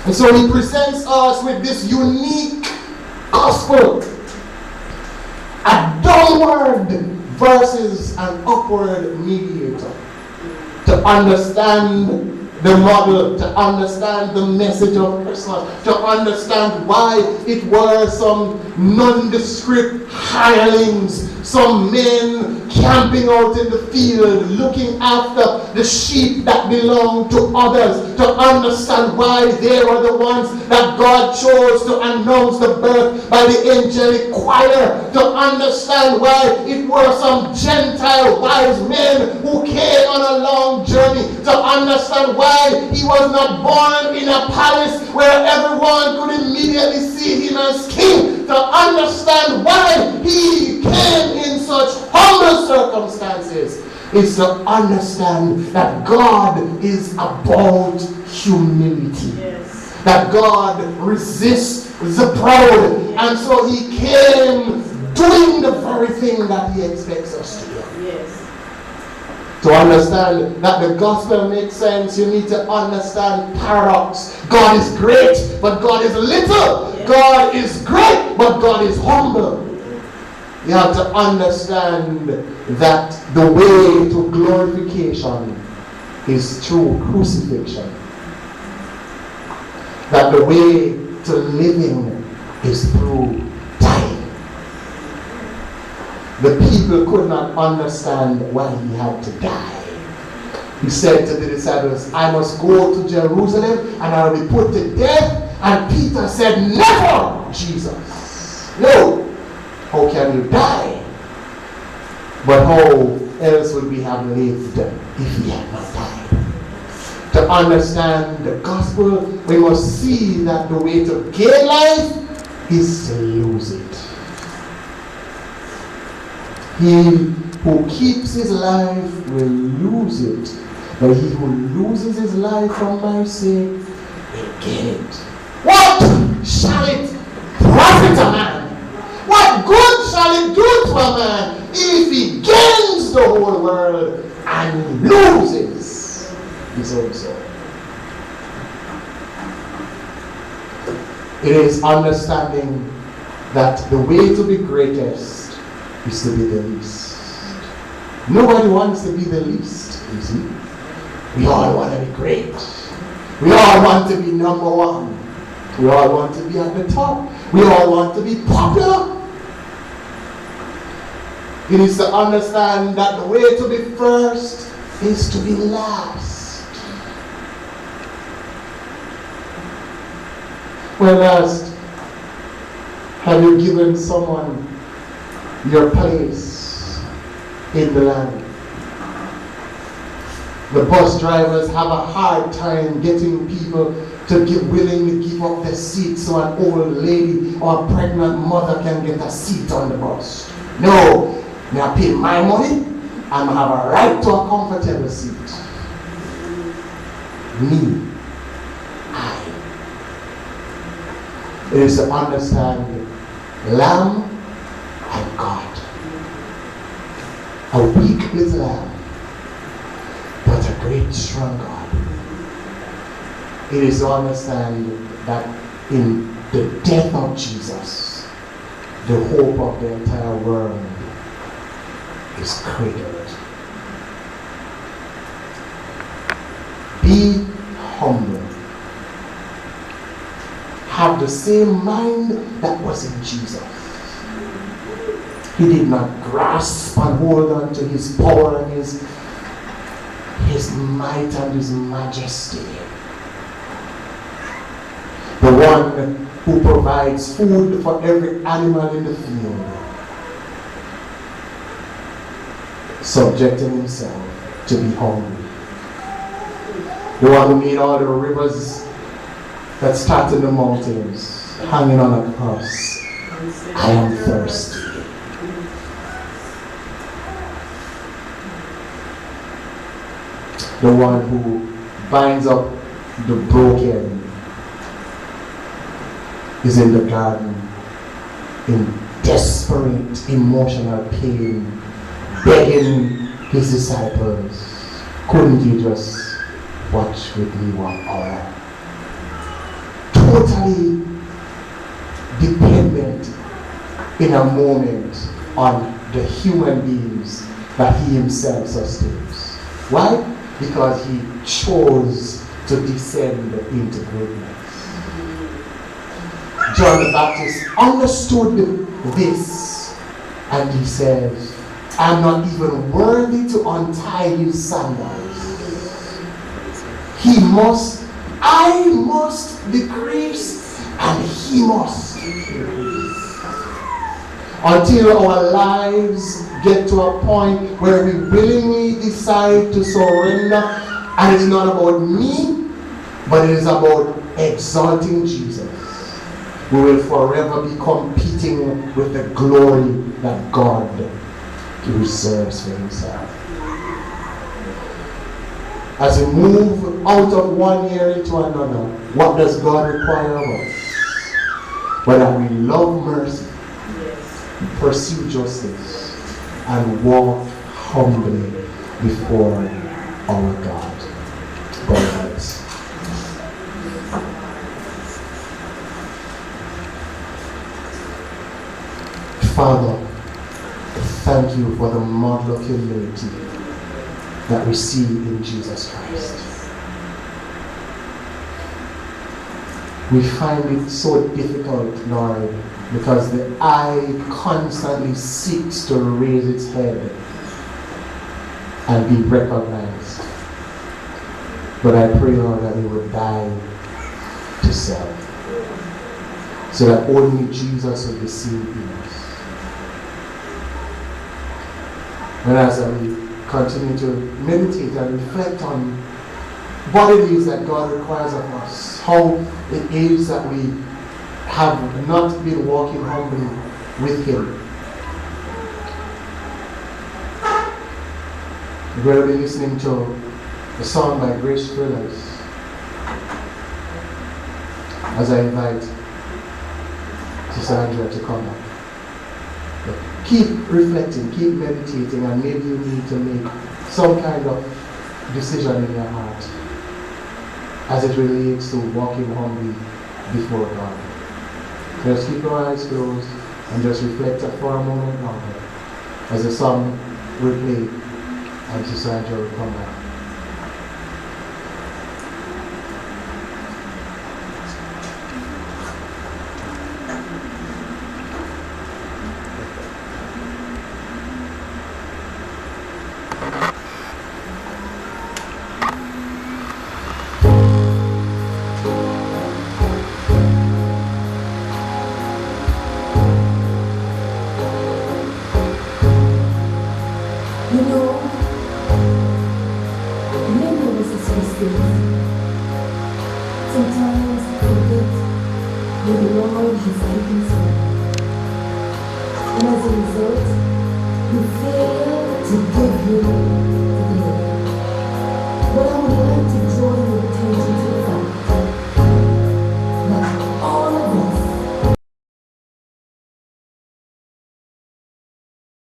And so he presents us with this unique gospel. A downward versus an upward mediator. To understand the model, to understand the message of Christmas, to understand why it were some nondescript hirelings, some men camping out in the field, looking after the sheep that belong to others, to understand why they were the ones that God chose to announce the birth by the angelic choir, to understand why it were some Gentile wise men who came on a long journey, to understand why he was not born in a palace where everyone could immediately see him as king, to understand why he came in such humble circumstances, is to understand that God is about humility. Yes. That God resists the proud. And so he came doing the very thing that he expects us to do. Yes. To understand that the gospel makes sense, you need to understand paradox. God is great, but God is little. Yes. God is great, but God is humble. You have to understand that the way to glorification is through crucifixion. That the way to living is through dying. The people could not understand why he had to die. He said to the disciples, I must go to Jerusalem and I will be put to death. And Peter said, never, Jesus. No. How can you die? But how else would we have lived if he had not died? To understand the gospel, we must see that the way to gain life is to lose it. He who keeps his life will lose it, but he who loses his life for my sake will gain it. What shall it profit a man? What good shall it do to a man if he gains the whole world and loses his own soul? It is understanding that the way to be greatest is to be the least. Nobody wants to be the least, you see. We all want to be great. We all want to be number one. We all want to be at the top. We all want to be popular. It is to understand that the way to be first is to be last. When last have you given someone your place in the land? The bus drivers have a hard time getting people to be willing to give up their seat so an old lady or a pregnant mother can get a seat on the bus. No, may I pay my money and I have a right to a comfortable seat. Me, I. It is to understand Lamb and God. A weak little lamb, but a great strong God. It is to understand that in the death of Jesus, the hope of the entire world is cradled. Be humble. Have the same mind that was in Jesus. He did not grasp and hold on to his power and his might and his majesty. The one who provides food for every animal in the field, subjecting himself to be hungry. The one who made all the rivers that start in the mountains, hanging on a cross. I am thirsty. The one who binds up the broken is in the garden in desperate emotional pain, begging his disciples, couldn't you just watch with me 1 hour? totally dependent in a moment on the human beings that he himself sustains. Why? Because he chose to descend into greatness. John the Baptist understood this, and he says, I'm not even worthy to untie his sandals. I must decrease, and he must increase. Until our lives get to a point where we willingly decide to surrender, and it's not about me, but it is about exalting Jesus, we will forever be competing with the glory that God reserves for himself. As we move out of one area into another, what does God require of us? But that we love mercy, pursue justice, and walk humbly before our God. God bless. Father, thank you for the model of humility that we see in Jesus Christ. We find it so difficult, Lord, because the eye constantly seeks to raise its head and be recognized. But I pray, Lord, that we would die to self, so that only Jesus will be seen in us. And as we continue to meditate and reflect on what it is that God requires of us, how it is that we have not been walking humbly with Him. We're going to be listening to a song by Grace Thrillers as I invite Sister Angela to come back. Keep reflecting, keep meditating, and maybe you need to make some kind of decision in your heart as it relates to walking humbly before God. Just keep your eyes closed and just reflect for a moment longer as the song will play and Sister Angela will come back. And as a result, you fail to give him